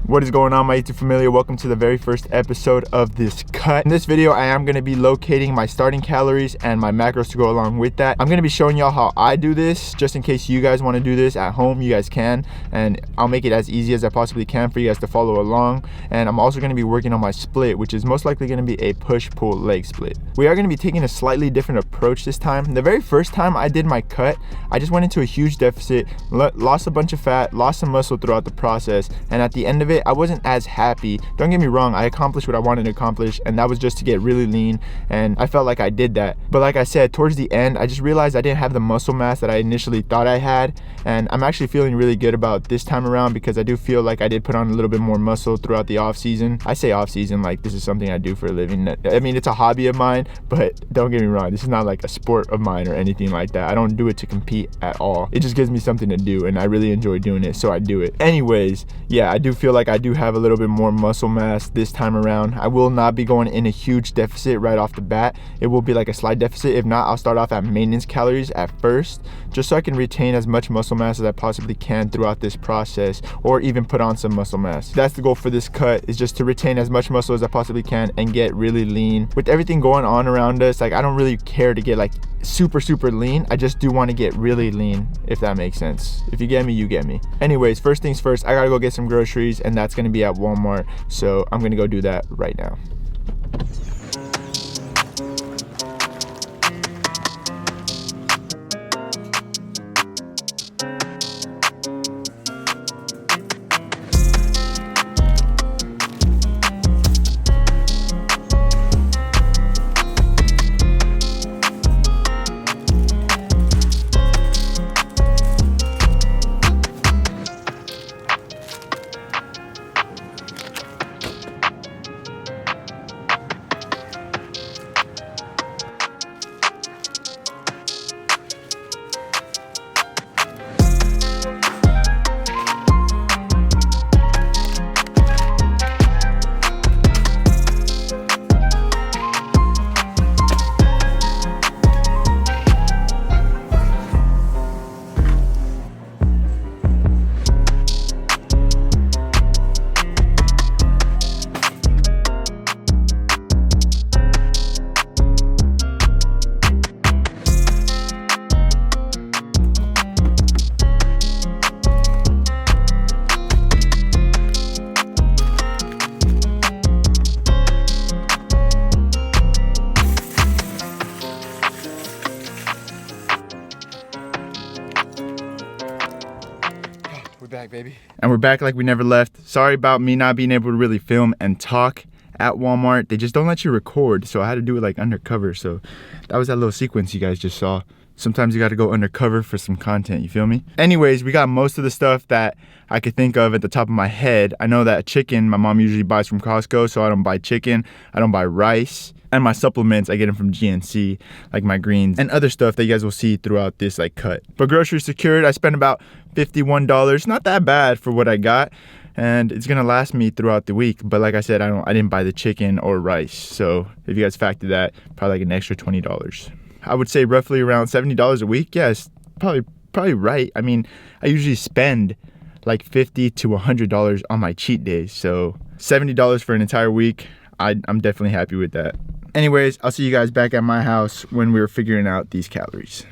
What is going on, my YouTube familia? Welcome to the very first episode of this cut. In this video, I am going to be locating my starting calories and my macros to go along with that. I'm going to be showing y'all how I do this, just in case you guys want to do this at home, you guys can. And I'll make it as easy as I possibly can for you guys to follow along. And I'm also going to be working on my split, which is most likely going to be a push-pull leg split. We are going to be taking a slightly different approach this time. The very first time I did my cut, I just went into a huge deficit, lost a bunch of fat, lost some muscle throughout the process. And at the end of it, I wasn't as happy. Don't get me wrong, I accomplished what I wanted to accomplish, and that was just to get really lean, and I felt like I did that. But like I said, towards the end, I just realized I didn't have the muscle mass that I initially thought I had, and I'm actually feeling really good about this time around because I do feel like I did put on a little bit more muscle throughout the off season. I say off season like this is something I do for a living. I mean, it's a hobby of mine, but don't get me wrong, this is not like a sport of mine or anything like that. I don't do it to compete at all. It just gives me something to do, and I really enjoy doing it, so I do it. Anyways, yeah, I do feel like I do have a little bit more muscle mass this time around. I will not be going in a huge deficit right off the bat. It will be like a slight deficit. If not, I'll start off at maintenance calories at first, just so I can retain as much muscle mass as I possibly can throughout this process, or even put on some muscle mass. That's the goal for this cut, is just to retain as much muscle as I possibly can and get really lean. With everything going on around us, like I don't really care to get like super lean. I just do want to get really lean, if that makes sense. If you get me, you get me. Anyways, first things first, I gotta go get some groceries, and that's gonna be at Walmart, so I'm gonna go do that right now. Back, baby. And we're back like we never left. Sorry about me not being able to really film and talk at Walmart. They just don't let you record, so I had to do it like undercover. So that was that little sequence you guys just saw. Sometimes you got to go undercover for some content, you feel me? Anyways, we got most of the stuff that I could think of at the top of my head. I know that chicken my mom usually buys from Costco, so I don't buy chicken. I don't buy rice. And my supplements, I get them from GNC, like my greens and other stuff that you guys will see throughout this like cut. But groceries secured, I spent about $51. Not that bad for what I got, and it's gonna last me throughout the week. But like I said, I didn't buy the chicken or rice, so if you guys factor that, probably like an extra $20. I would say roughly around $70 a week. Yes, probably right. I mean, I usually spend like $50 to $100 on my cheat days, so $70 for an entire week. I'm definitely happy with that. Anyways, I'll see you guys back at my house when we're figuring out these calories.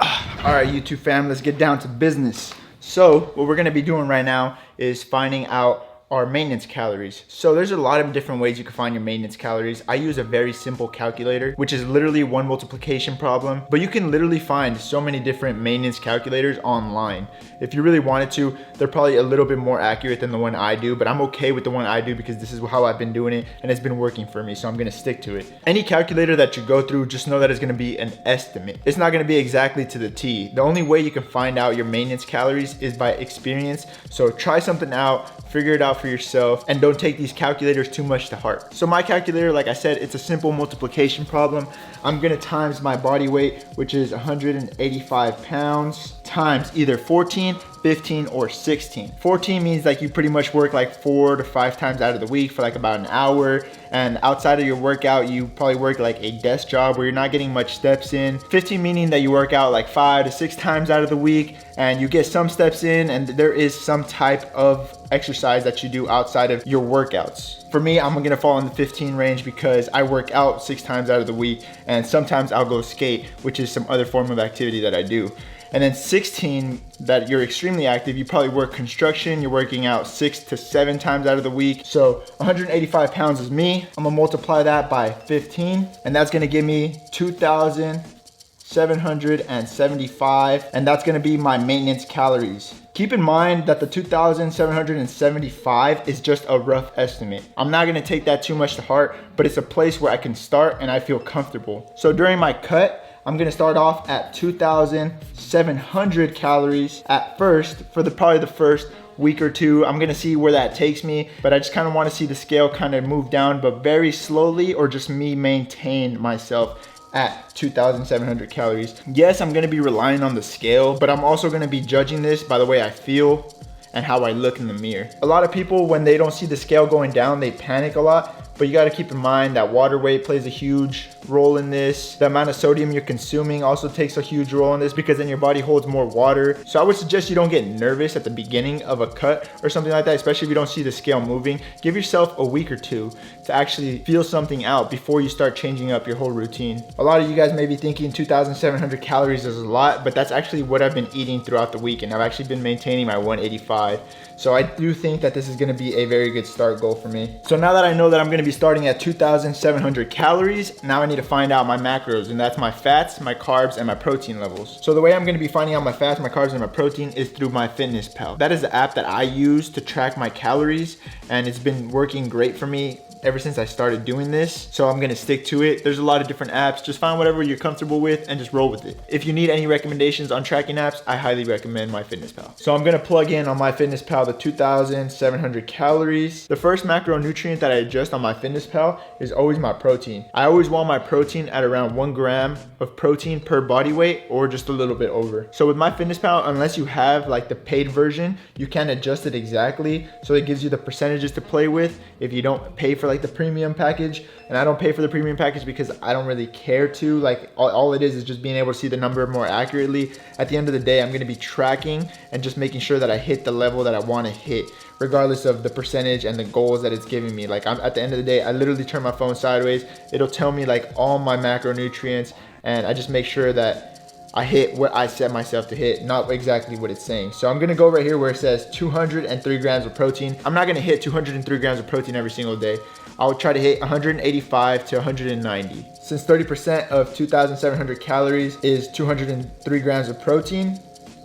All right, YouTube fam, let's get down to business. So what we're gonna be doing right now is finding out our maintenance calories. So there's a lot of different ways you can find your maintenance calories. I use a very simple calculator, which is literally one multiplication problem, but you can literally find so many different maintenance calculators online. If you really wanted to, they're probably a little bit more accurate than the one I do, but I'm okay with the one I do because this is how I've been doing it and it's been working for me, so I'm gonna stick to it. Any calculator that you go through, just know that it's gonna be an estimate. It's not gonna be exactly to the T. The only way you can find out your maintenance calories is by experience, so try something out, figure it out for yourself, and don't take these calculators too much to heart. So my calculator, like I said, it's a simple multiplication problem. I'm gonna times my body weight, which is 185 pounds, times either 14, 15, or 16. 14 means like you pretty much work like 4 to 5 times out of the week for like about an hour. And outside of your workout, you probably work like a desk job where you're not getting much steps in. 15 meaning that you work out like 5 to 6 times out of the week and you get some steps in, and there is some type of exercise that you do outside of your workouts. For me, I'm gonna fall in the 15 range because I work out 6 times out of the week, and sometimes I'll go skate, which is some other form of activity that I do. And then 16, that you're extremely active. You probably work construction. You're working out 6 to 7 times out of the week. So 185 pounds is me. I'm gonna multiply that by 15, and that's gonna give me 2,775, and that's gonna be my maintenance calories. Keep in mind that the 2,775 is just a rough estimate. I'm not gonna take that too much to heart, but it's a place where I can start and I feel comfortable. So during my cut, I'm gonna start off at 2,700 calories at first for probably the first week or two. I'm gonna see where that takes me, but I just kind of want to see the scale kind of move down, but very slowly, or just me maintain myself at 2,700 calories. Yes, I'm gonna be relying on the scale, but I'm also gonna be judging this by the way I feel and how I look in the mirror. A lot of people, when they don't see the scale going down, they panic a lot. But you gotta keep in mind that water weight plays a huge role in this. The amount of sodium you're consuming also takes a huge role in this, because then your body holds more water. So I would suggest you don't get nervous at the beginning of a cut or something like that, especially if you don't see the scale moving. Give yourself a week or two to actually feel something out before you start changing up your whole routine. A lot of you guys may be thinking 2,700 calories is a lot, but that's actually what I've been eating throughout the week, and I've actually been maintaining my 185. So I do think that this is gonna be a very good start goal for me. So now that I know that I'm gonna be starting at 2,700 calories, now I need to find out my macros, and that's my fats, my carbs, and my protein levels. So the way I'm gonna be finding out my fats, my carbs, and my protein is through MyFitnessPal. That is the app that I use to track my calories, and it's been working great for me ever since I started doing this. So I'm gonna stick to it. There's a lot of different apps. Just find whatever you're comfortable with and just roll with it. If you need any recommendations on tracking apps, I highly recommend MyFitnessPal. So I'm gonna plug in on MyFitnessPal the 2,700 calories. The first macronutrient that I adjust on MyFitnessPal is always my protein. I always want my protein at around 1 gram of protein per body weight, or just a little bit over. So with MyFitnessPal, unless you have like the paid version, you can't adjust it exactly. So it gives you the percentages to play with if you don't pay for like the premium package. And I don't pay for the premium package because I don't really care to. Like all it is just being able to see the number more accurately. At the end of the day, I'm gonna be tracking and just making sure that I hit the level that I wanna hit, regardless of the percentage and the goals that it's giving me. Like at the end of the day, I literally turn my phone sideways. It'll tell me like all my macronutrients, and I just make sure that I hit what I set myself to hit, not exactly what it's saying. So I'm gonna go right here where it says 203 grams of protein. I'm not gonna hit 203 grams of protein every single day. I'll try to hit 185 to 190. Since 30% of 2,700 calories is 203 grams of protein,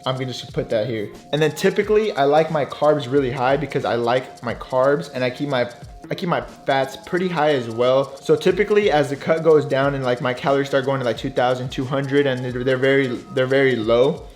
I'm gonna just put that here. And then typically I like my carbs really high because I like my carbs, and I keep my fats pretty high as well. So typically as the cut goes down and like my calories start going to like 2,200 and they're very low,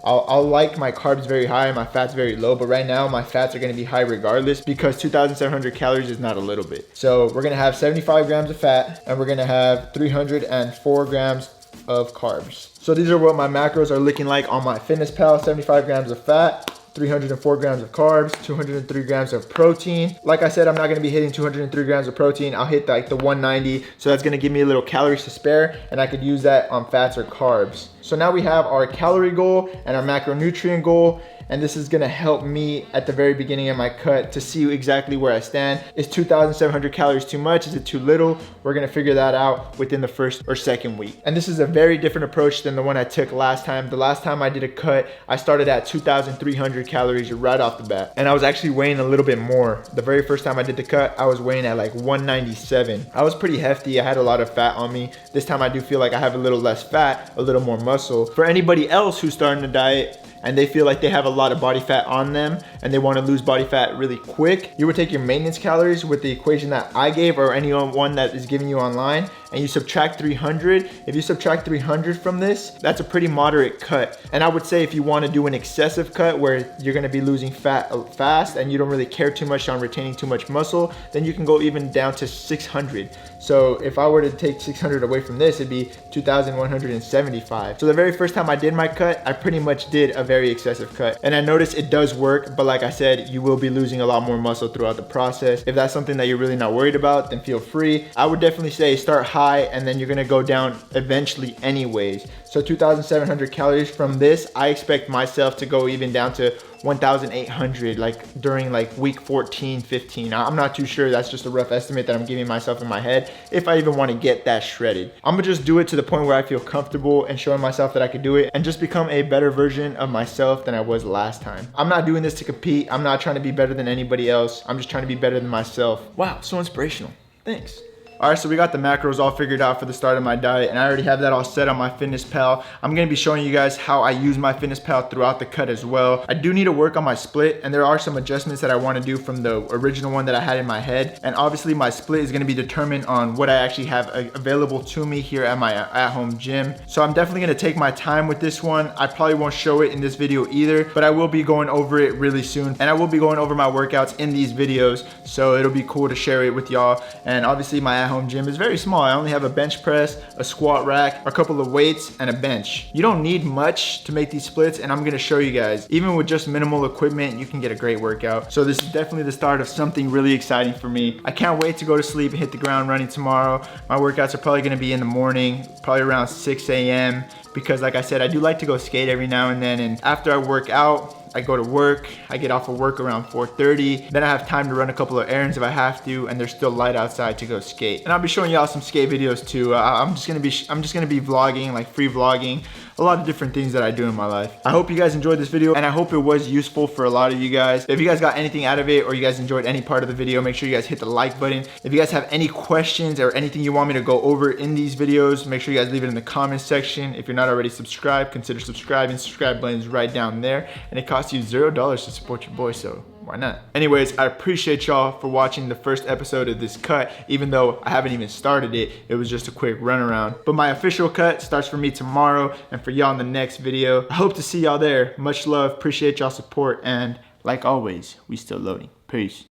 I'll like my carbs very high and my fats very low. But right now my fats are gonna be high regardless, because 2,700 calories is not a little bit. So we're gonna have 75 grams of fat, and we're gonna have 304 grams of carbs. So these are what my macros are looking like on MyFitnessPal. 75 grams of fat, 304 grams of carbs, 203 grams of protein. Like I said, I'm not gonna be hitting 203 grams of protein. I'll hit like the 190. So that's gonna give me a little calories to spare, and I could use that on fats or carbs. So now we have our calorie goal and our macronutrient goal. And this is gonna help me at the very beginning of my cut to see exactly where I stand. Is 2,700 calories too much? Is it too little? We're gonna figure that out within the first or second week. And this is a very different approach than the one I took last time. The last time I did a cut, I started at 2,300 calories right off the bat. And I was actually weighing a little bit more. The very first time I did the cut, I was weighing at like 197. I was pretty hefty. I had a lot of fat on me. This time I do feel like I have a little less fat, a little more muscle. For anybody else who's starting a diet and they feel like they have a lot of body fat on them and they want to lose body fat really quick, you would take your maintenance calories with the equation that I gave, or any one that is giving you online, and you subtract 300. If you subtract 300 from this, that's a pretty moderate cut. And I would say if you want to do an excessive cut where you're going to be losing fat fast and you don't really care too much on retaining too much muscle, then you can go even down to 600. So if I were to take 600 away from this, it'd be 2,175. So the very first time I did my cut, I pretty much did a very very excessive cut. And I noticed it does work, but like I said, you will be losing a lot more muscle throughout the process. If that's something that you're really not worried about, then feel free. I would definitely say start high, and then you're gonna go down eventually anyways. So 2,700 calories from this, I expect myself to go even down to 1,800 like during like week 14, 15. I'm not too sure. That's just a rough estimate that I'm giving myself in my head if I even want to get that shredded. I'm gonna just do it to the point where I feel comfortable and showing myself that I can do it and just become a better version of myself than I was last time. I'm not doing this to compete. I'm not trying to be better than anybody else. I'm just trying to be better than myself. Wow, so inspirational. Thanks. All right, so we got the macros all figured out for the start of my diet, and I already have that all set on my FitnessPal. I'm gonna be showing you guys how I use my FitnessPal throughout the cut as well. I do need to work on my split, and there are some adjustments that I wanna do from the original one that I had in my head. And obviously my split is gonna be determined on what I actually have available to me here at my at-home gym. So I'm definitely gonna take my time with this one. I probably won't show it in this video either, but I will be going over it really soon. And I will be going over my workouts in these videos, so it'll be cool to share it with y'all. And obviously my at-home gym is very small. I only have a bench press, a squat rack, a couple of weights, and a bench. You don't need much to make these splits, and I'm gonna show you guys. Even with just minimal equipment, you can get a great workout. So this is definitely the start of something really exciting for me. I can't wait to go to sleep and hit the ground running tomorrow. My workouts are probably gonna be in the morning, probably around 6 a.m. because like I said, I do like to go skate every now and then, and after I work out, I go to work. I get off of work around 4:30. Then I have time to run a couple of errands if I have to, and there's still light outside to go skate. And I'll be showing y'all some skate videos too. I'm just gonna be vlogging, like free vlogging, a lot of different things that I do in my life. I hope you guys enjoyed this video, and I hope it was useful for a lot of you guys. If you guys got anything out of it, or you guys enjoyed any part of the video, make sure you guys hit the like button. If you guys have any questions or anything you want me to go over in these videos, make sure you guys leave it in the comments section. If you're not already subscribed, consider subscribing. Subscribe button is right down there, and it costs you $0 to support your boy, so why not? Anyways, I appreciate y'all for watching the first episode of this cut, even though I haven't even started it. It was just a quick run around. But my official cut starts for me tomorrow and for y'all in the next video. I hope to see y'all there. Much love, appreciate y'all support, and like always, we still loading. Peace.